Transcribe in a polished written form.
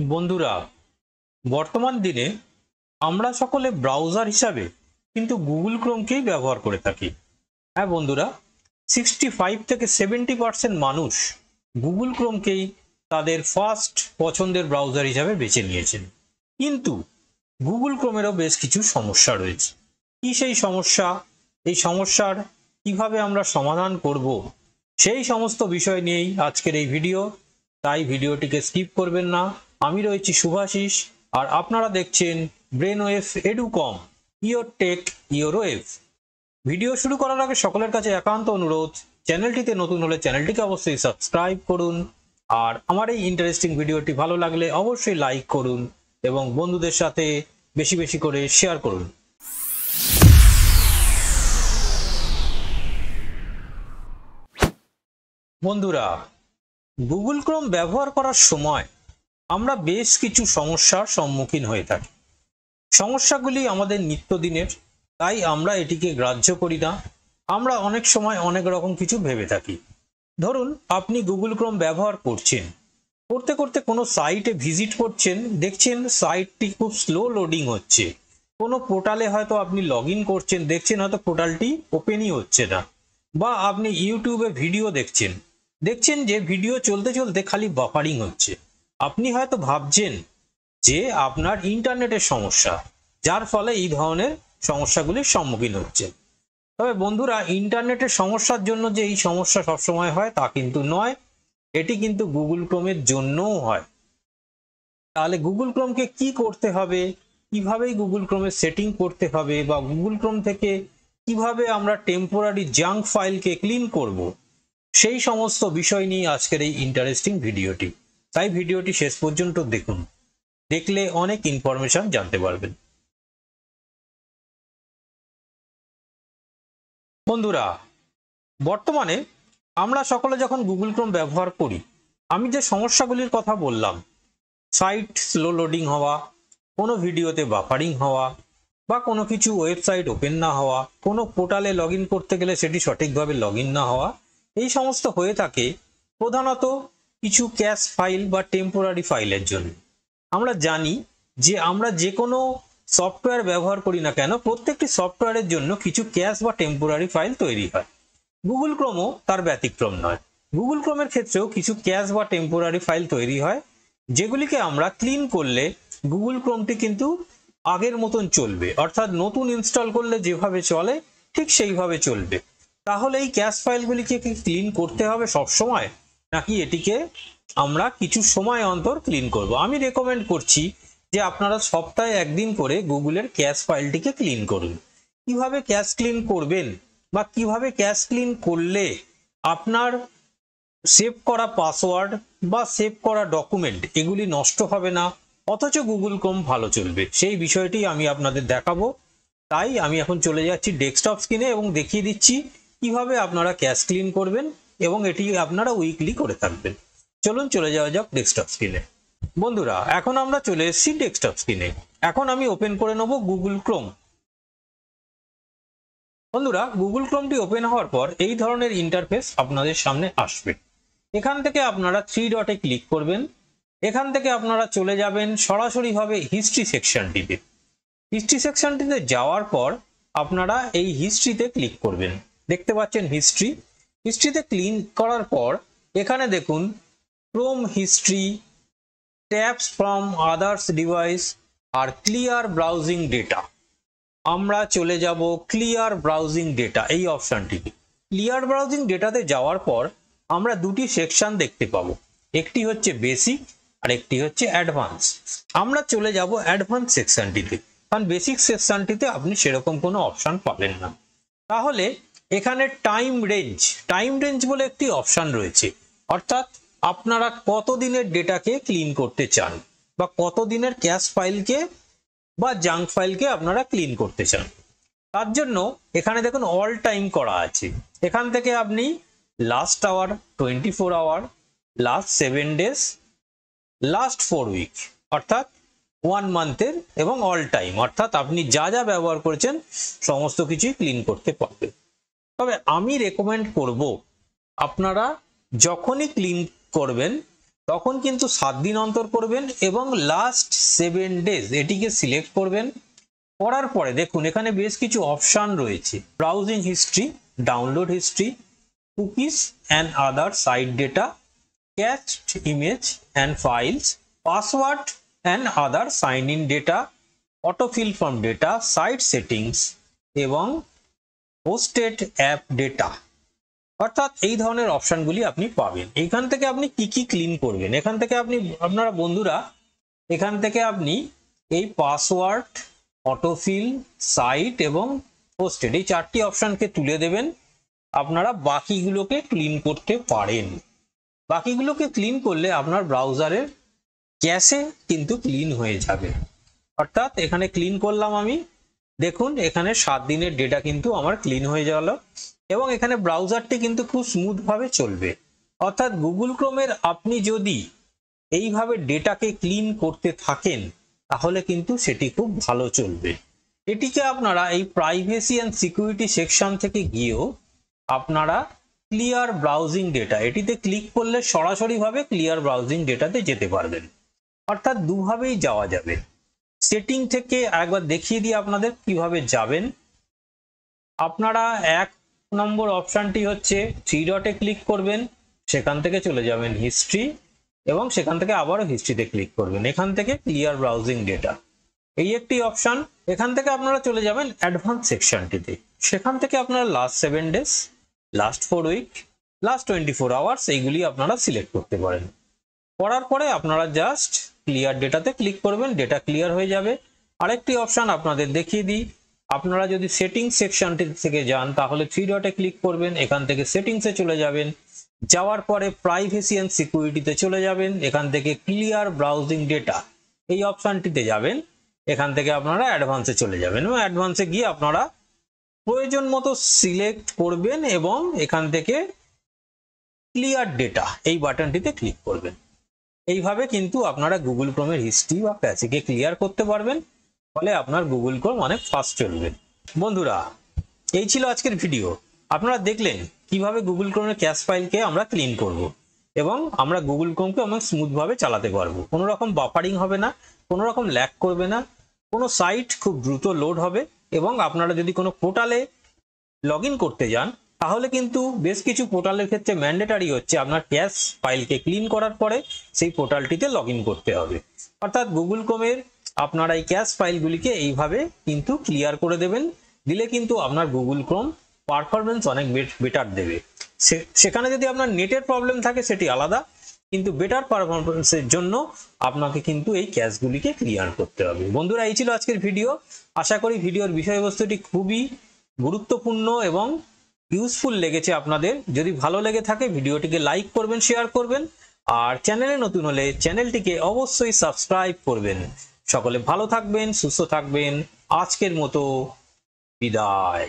বন্ধুরা, বর্তমান দিনে আমরা সকলে ব্রাউজার হিসাবে কিন্তু গুগল ক্রোমকেই ব্যবহার করে থাকি। হ্যাঁ বন্ধুরা, 65 থেকে 70% মানুষ গুগল ক্রোমকেই তাদের ফার্স্ট পছন্দের ব্রাউজার হিসাবে বেছে নিয়েছেন। কিন্তু গুগল ক্রোমেরও বেশ কিছু সমস্যা রয়েছে। কি সেই সমস্যা? এই সমস্যার কিভাবে আমরা সমাধান করব, সেই সমস্ত বিষয় নিয়েই আজকের এই ভিডিও। তাই ভিডিওটিকে স্কিপ করবেন না। আমি রয়েছি শুভাশিস, আর আপনারা দেখছেন Brainwave Educom, your take your wave. Video শুরু করার আগে সকলের কাছে একান্ত অনুরোধ, চ্যানেলটিতে নতুন হলে চ্যানেলটিকে অবশ্যই সাবস্ক্রাইব করুন, আর আমার এই ইন্টারেস্টিং ভিডিওটি ভালো লাগলে অবশ্যই লাইক করুন এবং বন্ধুদের সাথে বেশি বেশি করে শেয়ার করুন। বন্ধুরা, গুগল ক্রোম ব্যবহার করার সময় আমরা বেশ কিছু সমস্যার সম্মুখীন হয়ে থাকি। সমস্যাগুলি আমাদের নিত্যদিনের, তাই আমরা এটিকে গ্রাহ্য করি না। আমরা অনেক সময় অনেক রকম কিছু ভেবে থাকি। ধরুন, আপনি গুগল ক্রোম ব্যবহার করছেন, করতে করতে কোনো সাইটে ভিজিট করছেন, দেখছেন সাইটটি খুব স্লো লোডিং হচ্ছে। কোনো পোর্টালে হয়তো আপনি লগ ইন করছেন, দেখছেন হয়তো পোর্টালটি ওপেনই হচ্ছে না। বা আপনি ইউটিউবে ভিডিও দেখছেন যে ভিডিও চলতে চলতে খালি বাফারিং হচ্ছে। আপনি হয়তো ভাবছেন যে আপনার ইন্টারনেটের সমস্যা, যার ফলে এই ধরনের সমস্যাগুলির সম্মুখীন হচ্ছে। তবে বন্ধুরা, ইন্টারনেটের সমস্যার জন্য যে এই সমস্যা সবসময় হয় তা কিন্তু নয়, এটি কিন্তু গুগল ক্রোমের জন্যও হয়। তাহলে গুগল ক্রোমকে কি করতে হবে, কিভাবে গুগল ক্রোমের সেটিং করতে হবে, বা গুগল ক্রোম থেকে কিভাবে আমরা টেম্পোরারি জাঙ্ক ফাইলকে ক্লিন করব, সেই সমস্ত বিষয় নিয়ে আজকের এই ইন্টারেস্টিং ভিডিওটি। তাই ভিডিওটি শেষ পর্যন্ত দেখুন, দেখলে অনেক ইনফরমেশন জানতে পারবেন। বন্ধুরা, বর্তমানে আমরা সকলে যখন গুগল ক্রোম ব্যবহার করি, আমি যে সমস্যাগুলির কথা বললাম, সাইট স্লো লোডিং হওয়া, কোনো ভিডিওতে বাফারিং হওয়া, বা কোনো কিছু ওয়েবসাইট ওপেন না হওয়া, কোনো পোর্টালে লগ ইন করতে গেলে সেটি সঠিকভাবে লগ ইন না হওয়া, এই সমস্ত হয়ে থাকে প্রধানত কিছু ক্যাশ ফাইল বা টেম্পোরারি ফাইলের জন্য। আমরা জানি যে আমরা যে কোনো সফটওয়্যার ব্যবহার করি না কেন, প্রত্যেকটি সফটওয়্যারের জন্য কিছু ক্যাশ বা টেম্পোরারি ফাইল তৈরি হয়। গুগল ক্রোমও তার ব্যতিক্রম নয়। গুগল ক্রোমের ক্ষেত্রেও কিছু ক্যাশ বা টেম্পোরারি ফাইল তৈরি হয়, যেগুলিকে আমরা ক্লিন করলে গুগল ক্রোমটি কিন্তু আগের মতন চলবে, অর্থাৎ নতুন ইনস্টল করলে যেভাবে চলে ঠিক সেইভাবে চলবে। তাহলে এই ক্যাশ ফাইলগুলিকে কি ক্লিন করতে হবে সব সময়, নাকি এটিকে আমরা কিছু সময় অন্তর ক্লিন করব? আমি রেকমেন্ড করছি যে আপনারা সপ্তাহে একদিন করে গুগলের ক্যাশ ফাইলটিকে ক্লিন করুন। কিভাবে ক্যাশ ক্লিন করবেন, বা কিভাবে ক্যাশ ক্লিন করলে আপনার সেভ করা পাসওয়ার্ড বা সেভ করা ডকুমেন্ট এগুলি নষ্ট হবে না, অথচ গুগল ক্রোম ভালো চলবে, সেই বিষয়টি আমি আপনাদের দেখাবো। তাই আমি এখন চলে যাচ্ছি ডেস্কটপ স্ক্রিনে এবং দেখিয়ে দিচ্ছি কিভাবে আপনারা ক্যাশ ক্লিন করবেন, এবং এটি আপনারা উইকলি করে থাকবেন। চলুন চলে যাওয়া যাক ডেস্কটপ স্ক্রিনে। বন্ধুরা, এখন আমরা চলে এসেছি ডেস্কটপ স্ক্রিনে। এখন আমি ওপেন করে নেব গুগল ক্রোম। বন্ধুরা, গুগল ক্রোমটি ওপেন হওয়ার পর এই ধরনের ইন্টারফেস আপনাদের সামনে আসবে। এখান থেকে আপনারা 3 ডটে ক্লিক করবেন। এখান থেকে আপনারা চলে যাবেন সরাসরিভাবে হিস্ট্রি সেকশনটিতে। হিস্ট্রি সেকশনটিতে যাওয়ার পর আপনারা এই হিস্ট্রিতে ক্লিক করবেন। দেখতে পাচ্ছেন হিস্ট্রিতে ক্লিক করার পর এখানে দেখুন Chrome history, tabs from others devices, আর ক্লিয়ার ব্রাউজিং ডেটা। আমরা চলে যাব ক্লিয়ার ব্রাউজিং ডেটা এই অপশনটিতে। ক্লিয়ার ব্রাউজিং ডেটাতে যাওয়ার পর আমরা দুটি সেকশন দেখতে পাবো, একটি হচ্ছে বেসিক আর একটি হচ্ছে অ্যাডভান্স। আমরা চলে যাব অ্যাডভান্স সেকশনটিতে, কারণ বেসিক সেকশনটিতে আপনি সেরকম কোনো অপশন পাবেন না। তাহলে এখানে টাইম রেঞ্জ বলে একটি অপশন রয়েছে, অর্থাৎ আপনারা কতদিনের ডেটাকে ক্লিন করতে চান, বা কতদিনের ক্যাশ ফাইলকে বা জাঙ্ক ফাইলকে আপনারা ক্লিন করতে চান। তার জন্য এখানে দেখুন অল টাইম করা আছে। এখান থেকে আপনি last hour, 24 hour, last 7 days, last 4 week, অর্থাৎ 1 মান্থের, এবং অল টাইম, অর্থাৎ আপনি যা যা ব্যবহার করেছেন সমস্ত কিছুই ক্লিন করতে পারবেন। তবে আমি রেকমেন্ড করব আপনারা যখনই ক্লিন করবেন তখন কিন্তু 7 দিন অন্তর করবেন এবং লাস্ট 7 ডেজ এটিকে সিলেক্ট করবেন। করার পরে দেখুন এখানে বেশ কিছু অপশান রয়েছে, browsing history, download history, cookies and other site data, cached image and files, password and other sign in data, autofill from data, site settings এবং হোস্টেড অ্যাপ ডেটা। অর্থাৎ এই ধরনের অপশানগুলি আপনি পাবেন। এখান থেকে আপনি কি কি ক্লিন করবেন, এখান থেকে আপনারা বন্ধুরা এখান থেকে আপনি এই পাসওয়ার্ড, অটোফিল, সাইট এবং হোস্টেড এই 4টি অপশানকে তুলে দেবেন। আপনারা বাকিগুলোকে ক্লিন করতে পারেন। বাকিগুলোকে ক্লিন করলে আপনার ব্রাউজারের ক্যাশে কিন্তু ক্লিন হয়ে যাবে। অর্থাৎ এখানে ক্লিন করলাম আমি, দেখুন এখানে 7 দিনের ডেটা কিন্তু আমার ক্লিন হয়ে গেল এবং এখানে ব্রাউজারটি কিন্তু খুব স্মুথভাবে চলবে। অর্থাৎ গুগল ক্রোমের আপনি যদি এইভাবে ডেটাকে ক্লিন করতে থাকেন তাহলে কিন্তু সেটি খুব ভালো চলবে। এটিকে আপনারা এই প্রাইভেসি অ্যান্ড সিকিউরিটি সেকশন থেকে গিয়েও আপনারা ক্লিয়ার ব্রাউজিং ডেটা এটিতে ক্লিক করলে সরাসরিভাবে ক্লিয়ার ব্রাউজিং ডেটাতে যেতে পারবেন। অর্থাৎ দুভাবেই যাওয়া যাবে। সেটিং থেকে একবার দেখিয়ে দিই আপনাদের কিভাবে যাবেন। আপনারা 1 নম্বর অপশানটি হচ্ছে 3 ডটে ক্লিক করবেন, সেখান থেকে চলে যাবেন হিস্ট্রি এবং সেখান থেকে আবারও হিস্ট্রিতে ক্লিক করবেন। এখান থেকে ক্লিয়ার ব্রাউজিং ডেটা এই একটি অপশান। এখান থেকে আপনারা চলে যাবেন অ্যাডভান্স সেকশনটিতে, সেখান থেকে আপনারা last 7 days, last 4 week, last 24 hours এইগুলি আপনারা সিলেক্ট করতে পারেন। করার পরে আপনারা জাস্ট ক্লিয়ার ডেটাতে ক্লিক করবেন, ডেটা ক্লিয়ার হয়ে যাবে। আরেকটি অপশান আপনাদের দেখিয়ে দিই, আপনারা যদি সেটিংস সেকশনটি থেকে যান তাহলে 3 ডটে ক্লিক করবেন, এখান থেকে সেটিংসে চলে যাবেন, যাওয়ার পরে প্রাইভেসি অ্যান্ড সিকিউরিটিতে চলে যাবেন, এখান থেকে ক্লিয়ার ব্রাউজিং ডেটা এই অপশানটিতে যাবেন, এখান থেকে আপনারা অ্যাডভান্সে চলে যাবেন এবং অ্যাডভান্সে গিয়ে আপনারা প্রয়োজন মতো সিলেক্ট করবেন এবং এখান থেকে ক্লিয়ার ডেটা এই বাটনটিতে ক্লিক করবেন। এইভাবে কিন্তু আপনারা গুগল ক্রোমের হিস্ট্রি বা ক্যাশেকে ক্লিয়ার করতে পারবেন, ফলে আপনার গুগল ক্রোম অনেক ফাস্ট চলবে। বন্ধুরা এই ছিল আজকের ভিডিও। আপনারা দেখলেন কিভাবে গুগল ক্রোমের ক্যাশ ফাইলকে আমরা ক্লিন করব এবং আমরা গুগল ক্রোমকে অনেক স্মুথভাবে চালাতে পারবো। কোনো রকম বাফারিং হবে না, কোনো রকম ল্যাগ করবে না, কোনো সাইট খুব দ্রুত লোড হবে এবং আপনারা যদি কোনো পোর্টালে লগ ইন করতে যান তাহলে কিন্তু বেশ কিছু পোর্টালের ক্ষেত্রে ম্যান্ডেটারি হচ্ছে আপনার ক্যাশ ফাইলকে ক্লিন করার পরে সেই পোর্টালটিতে লগ ইন করতে হবে। অর্থাৎ গুগল ক্রোমের আপনারা এই ক্যাশ ফাইলগুলিকে এইভাবে কিন্তু ক্লিয়ার করে দেবেন, দিলে কিন্তু আপনার গুগল ক্রোম পারফরমেন্স অনেক বেটার দেবে। সেখানে যদি আপনার নেটের প্রবলেম থাকে সেটি আলাদা, কিন্তু বেটার পারফরমেন্সের জন্য আপনাকে কিন্তু এই ক্যাশগুলিকে ক্লিয়ার করতে হবে। বন্ধুরা এই ছিল আজকের ভিডিও। আশা করি ভিডিওর বিষয়বস্তুটি খুবই গুরুত্বপূর্ণ এবং ইউজফুল লেগেছে আপনাদের। যদি ভালো লেগে থাকে ভিডিওটিকে লাইক করবেন, শেয়ার করবেন আর চ্যানেলে নতুন হলে চ্যানেলটিকে অবশ্যই সাবস্ক্রাইব করবেন। সকলে ভালো থাকবেন, সুস্থ থাকবেন। আজকের মতো বিদায়।